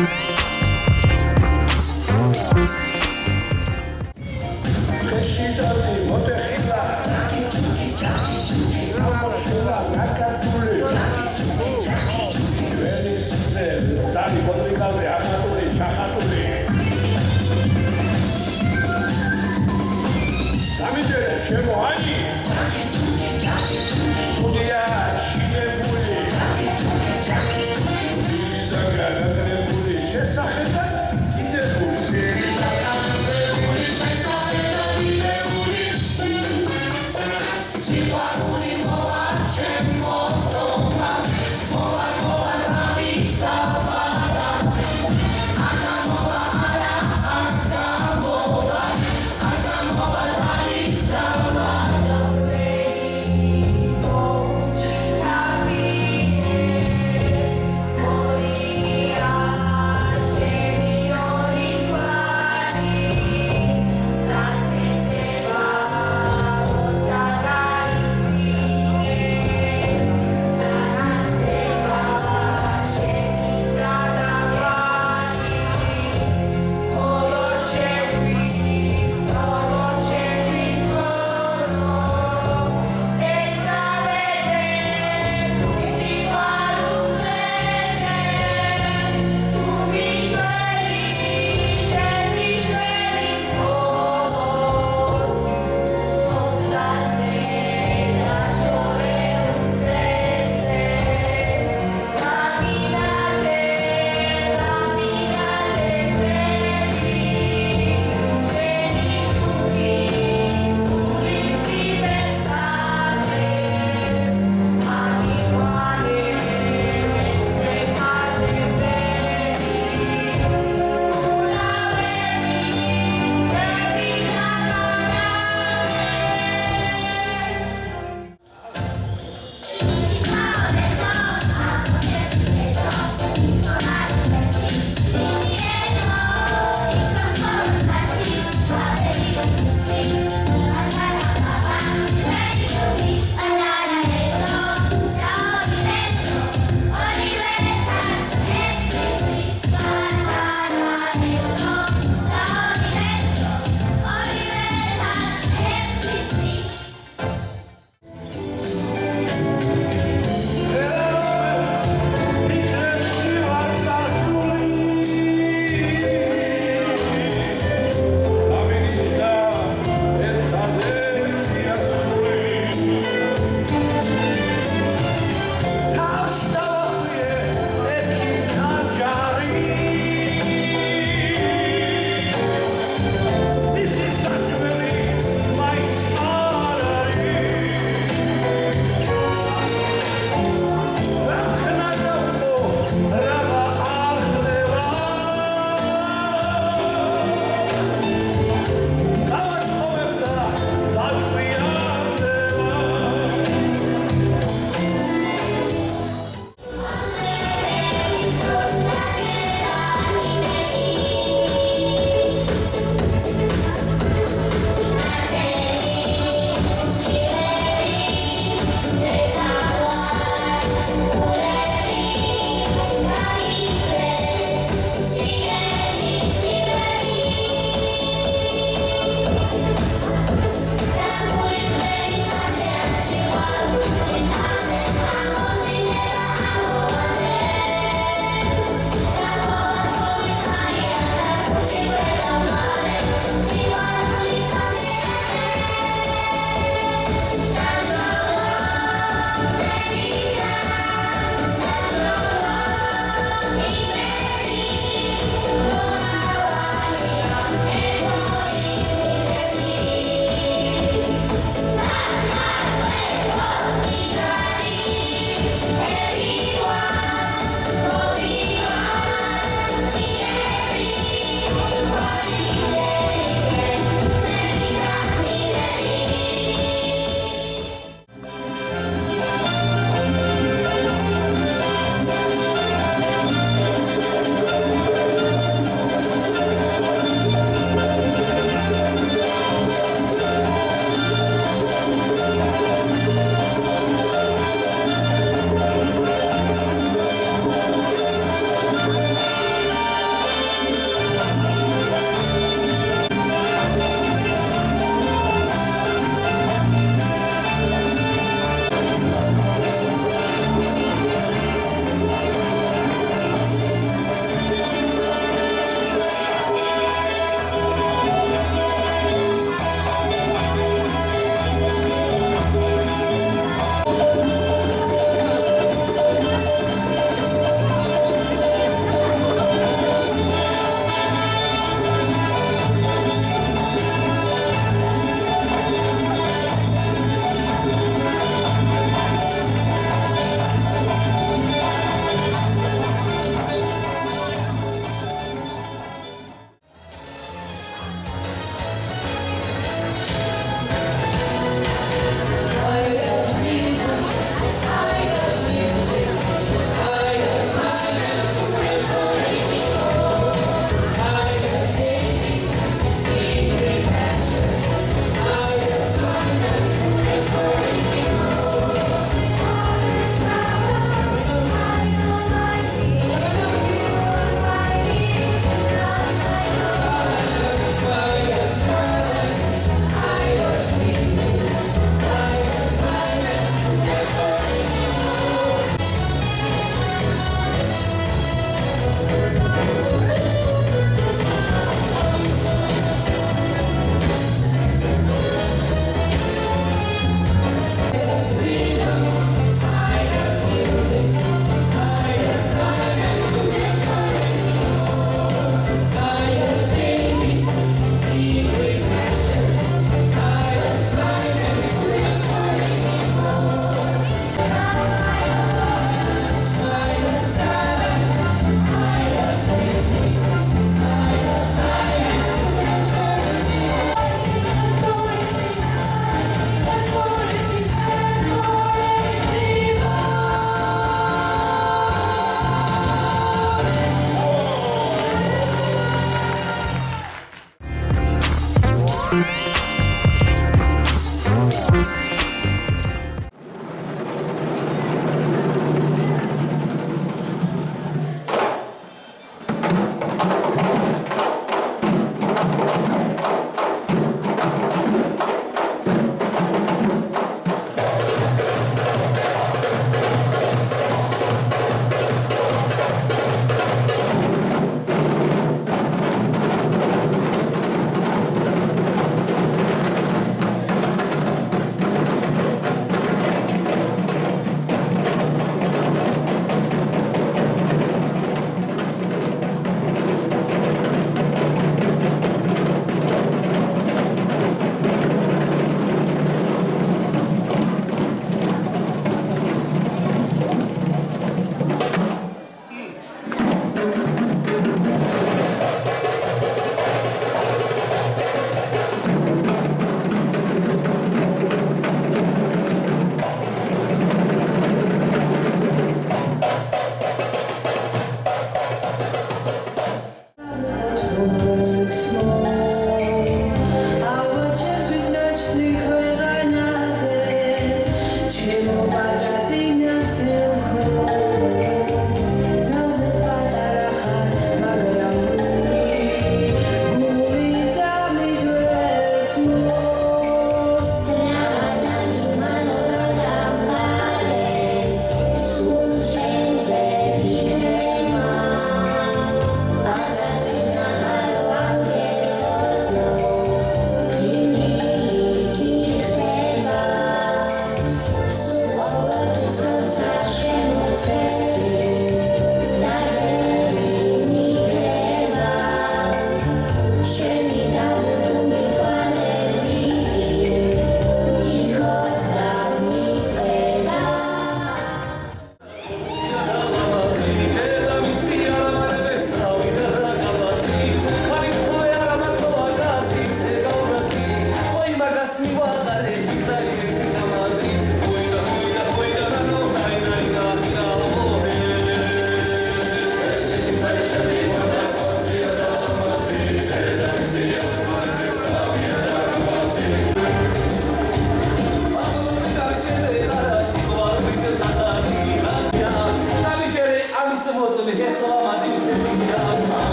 Shame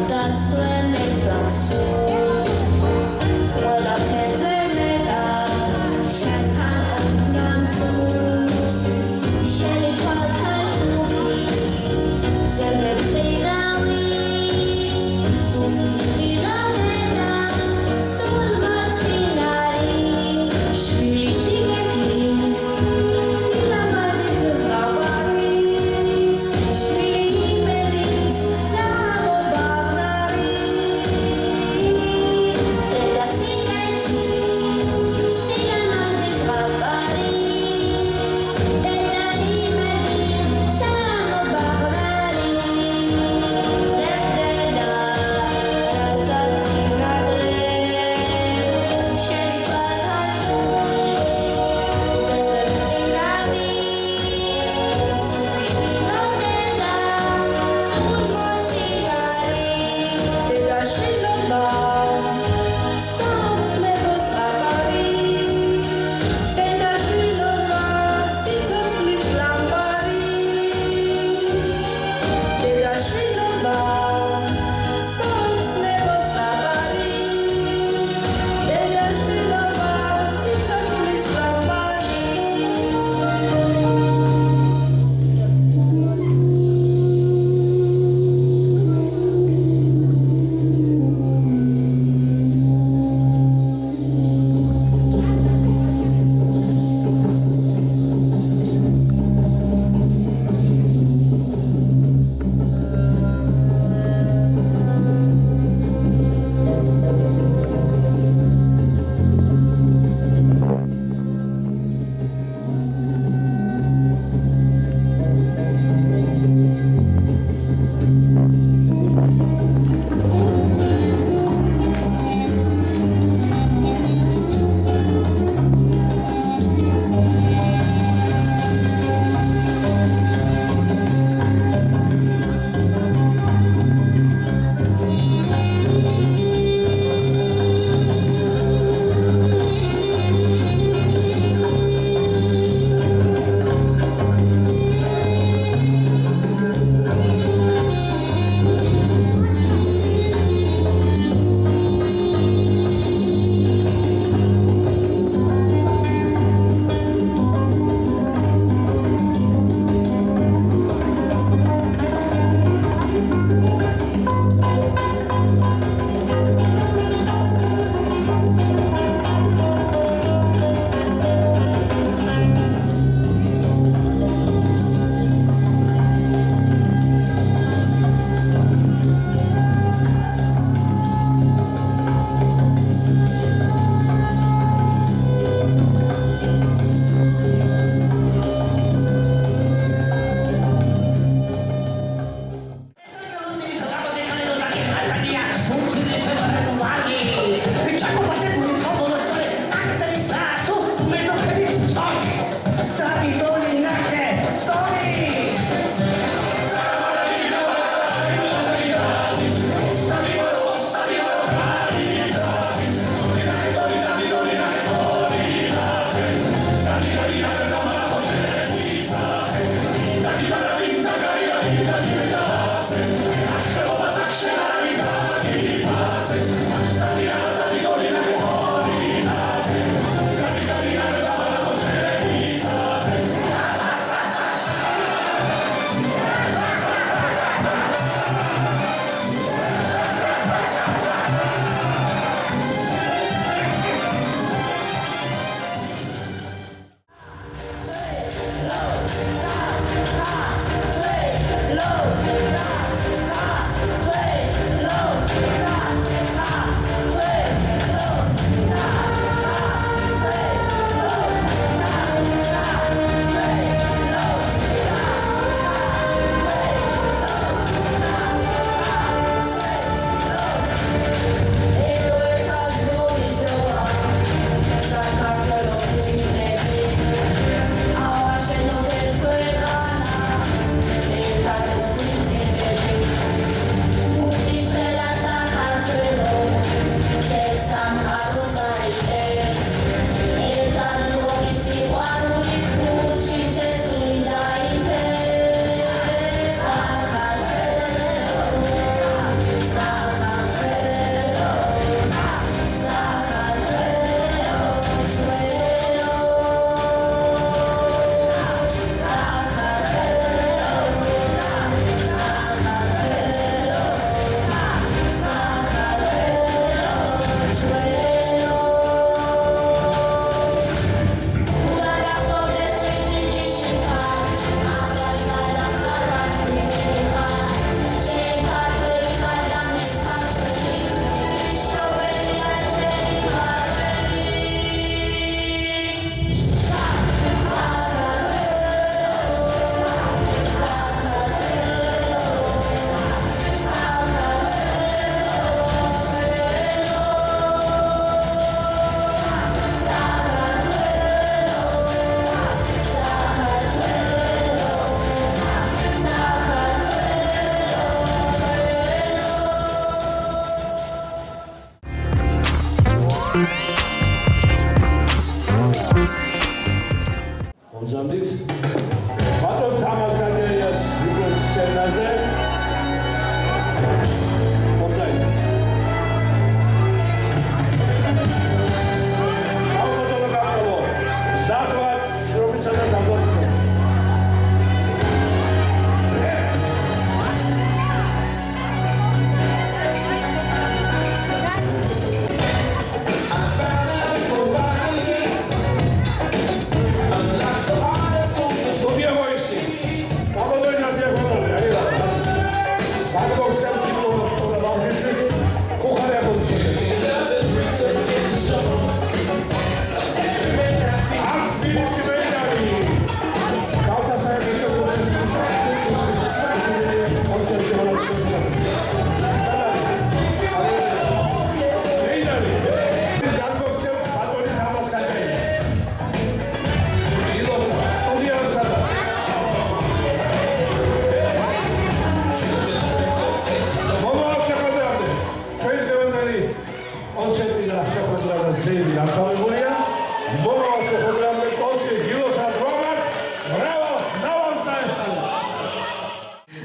That's when it comes to when I can't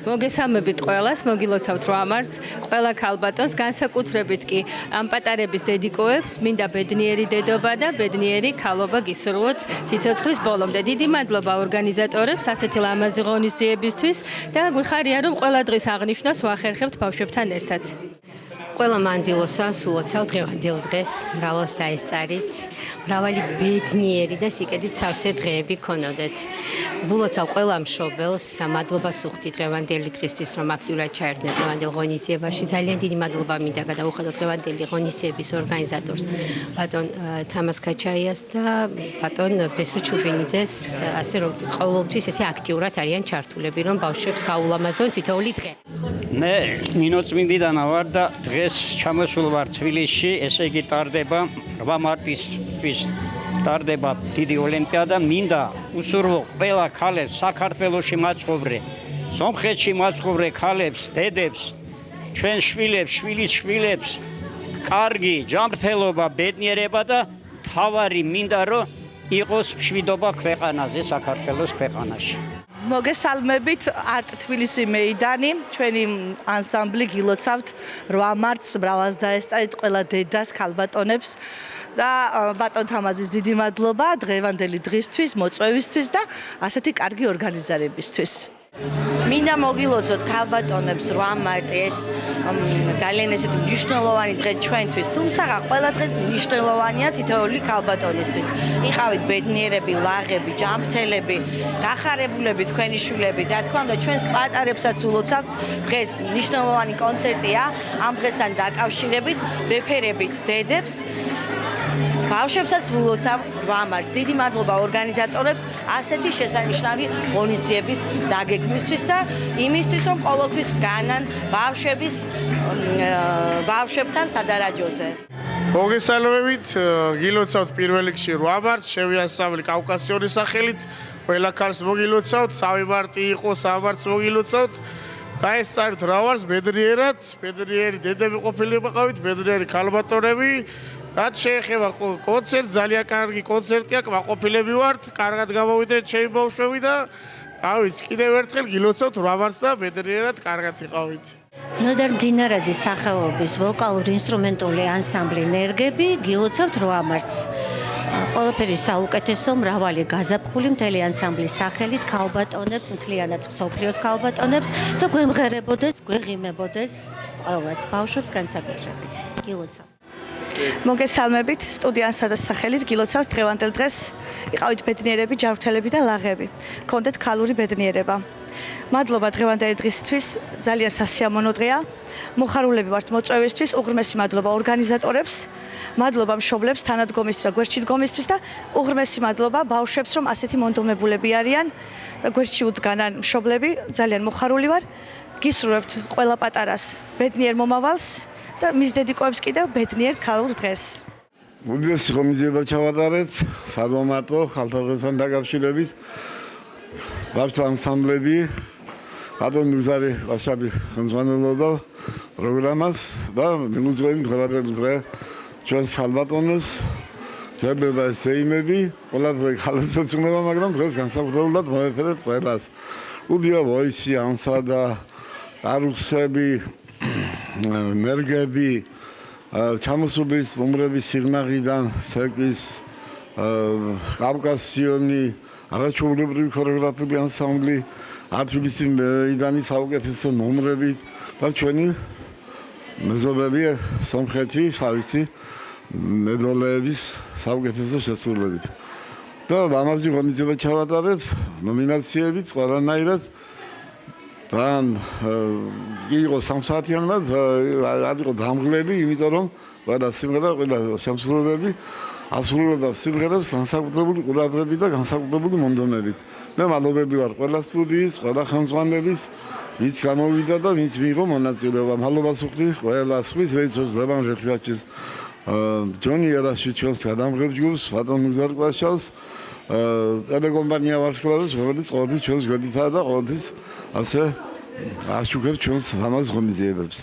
მოგესალმებით ყველას, მოგილოცავთ 8 მარტს, ყველა ქალბატონს, განსაკუთრებით კი ამ პატარების დედიკოებს, მინდა ბედნიერი დედობა და ბედნიერი ქალობა გისურვოთ სიცოცხლის ბოლომდე. დიდი მადლობა ორგანიზატორებს ასეთი ლამაზი ღონისძიებისთვის და გვიხარია, რომ ყველა დღის აღნიშვნას ვახერხებთ ბავშვებთან ერთად. ყველა მანდილოსას ულოცავ დღევანდელ დღეს, მრავლს დაესწარით, მრავალი ბედნიერი და სიკეთით სავსე დღეები ქონოდეთ. ულოცავ ყველა მშობელს და მადლობას ვუხდით დღევანდელი დღისთვის, რომ აქტიურად ჩაერთნენ დღევანდელ ღონისძიებაში. ძალიან დიდი მადლობა მინდა გადავუხადოთ დღევანდელი ღონისძიების ორგანიზატორს, ბატონ თამაზ ქაჩაიას და ბატონ ბესო ჩუბინიძეს, ასე რომ ყოველთვის ესე აქტიურად არიან ჩართულები, რომ ბავშვებს გაულამაზონ თითოეული დღე. მე ნინო წმინდიდანა ვარ და დღეს ჩამოსულ ვარ თბილისში, ესე იგი ტარდება 8 მარტისთვის ტარდება დიდი ოლიმპიადა. მინდა უსურვო ყველა ქალებს საქართველოში მაცხოვრე, სომხეთში მაცხოვრე ქალებს, დედებს, ჩვენ შვილებს, შვილის შვილებს, კარგი ჯანმრთელობა, ბედნიერება და თავარი მინდა რომ იყოს მშვიდობა ქვეყანაზე, საქართველოს ქვეყანაში. მოგესალმებით არტ თბილისი მეიდანი, ჩვენი ანსამბლი გილოცავთ 8 მარტს, მრავლს დაესწარით ყველა დედას, ქალბატონებს და ბატონ თამაზის დიდი მადლობა დღევანდელი დღისთვის, მოწვევისთვის და ასეთი კარგი ორგანიზარებისთვის. მინდა მოგილოცოთ ქალბატონებს 8 მარტი, ეს ძალიან ესეთი მნიშვნელოვანი დღე ჩვენთვის, თუმცა ყველა დღე მნიშვნელოვანია თითოეული ქალბატონისთვის. იყავით ბედნიერები, ლაღები, ჯანმრთელები, გახარებულები თქვენი შვილები. რა თქმა უნდა, ჩვენს პატარებსაც ულოცავთ. დღეს მნიშვნელოვანი კონცერტია, ამ დღესთან დაკავშირებით, ვეფერებით დედებს. ბავშვებსაც ულოცავ 8 მარტს. დიდი მადლობა ორგანიზატორებს ასეთი შესანიშნავი ღონისძიების დაგეგმვისთვის და იმისთვის, რომ ყოველთვის დგანან ბავშვებთან სადარაჯოზე. მოგესალმებით, გილოცავთ პირველ რიგში 8 მარტს, შევიასწავლი კავკასიონის სახელით, ყველა ქალს მოგილოცავთ, 3 მარტი იყო, 3 მარტს მოგილოცავთ. დაესწარით რავარს ბედნიერად, ბედნიერი დედები ყოფილიყავით, ბედნიერი ქალბატონები. რაც შეეხება კონცერტს, ძალიან კარგი კონცერტია, კმაყოფილები ვართ, კარგად გამოვიდნენ ჩემი ბავშვები და ავიც კიდევ ერთხელ გილოცავთ 8 მარტს და ბედნიერად კარგად იყავით. ნოდარ მდინარაძის სახელობის ვოკალურ-ინსტრუმენტული ანსამბლი ნერგები გილოცავთ 8 მარტს. ყველაფერი საუკეთესო, მრავალი გაზაფხული მთელი ანსამბლის სახელით ქალბატონებს, მთლიანად მსოფლიოს ქალბატონებს და გვემღერებოდეს, გვეღიმებოდეს ყველას ბავშვებს განსაკუთრებით. გილოცავთ. მოგესალმებით, სტუდიანსა და სახელით გილოცავთ დღევანდელ დღეს. იყავით ბედნიერები, ჯანმრთელები და ლაღები. გქონდეთ ქალური ბედნიერება. მადლობა დღევანდელი დღისთვის, ძალიან სასიამოვნო დღეა. მოხარულები ვართ მოწვევისთვის, უღრმესი მადლობა ორგანიზატორებს. მადლობა მშობლებს თანადგომისთვის და გვერდში დგომისთვის და უღრმესი მადლობა ბავშვებს, რომ ასეთი მონდომებულები არიან და გვერდში უდგანან მშობლები. ძალიან მოხარული ვარ. გისურვებთ ყველა პატარას ბედნიერ მომავალს და მის დედიკოებს კიდევ ბედნიერ ქალურ დღეს. უდიდესი ღონისძიება ჩავატარეთ, სადომატო ხალხთან დაკავშირებით. ბავშვთა ანსამბლები, ბატონ მუზარი ვაშადი ხელმძღვანელობდა პროგრამას და მიმოძღვენი დღევანდელი დღე ჩვენს ქალბატონებს ზერბება ესეიმები, ყველაფერი ხალხსაც უნდა, მაგრამ დღეს განსაკუთრებულად მოეფერეთ ყველას. უდია ვოისი, ანსადა, არუქსები, მერგები, ჩამოსულის უმრების სიღნაღიდან, სერკვის, კავკასიონი, არაჩვეულებრივი ქორეოგრაფიული ანსამბლი, თბილისი მეიდანის საუკეთესო ნომრები და ჩვენი მეზობელი სომხეთი, თავისი მედოლეების საუკეთესო შესრულებით. და ამაზე ღონისძიება ჩავატარეთ ნომინაციებით ყველანაირად. თან იყო 3 საათიანი და იყო დამღლელი, იმიტომ რომ ყველა სიმღერა, ყველა შემსრულებელი ასრულებდა სიმღერას განსაკუთრებული ყურადღებით და განსაკუთრებული მონდომებით. მე მადლობები ვარ ყველა სტუდიის, ყველა ხელმძღვანელის, ვინც გამოვიდა და ვინც მიიღო მონაწილეობა. მადლობას ვუხდი ყველა სხვის, რეჟისორ რევანჟ ხვიაჩის, ჯონი ერაში ჩვენს გადამღებ ჯგუფს, ბატონ მუზარ კვაშავს, ტელეკომპანია ვარსკვლავის, რომელიც ყოველთვის ჩვენს გვერდითაა და ყოველთვის ასე აშუქებს ჩვენს ლამაზ ღონისძიებებს.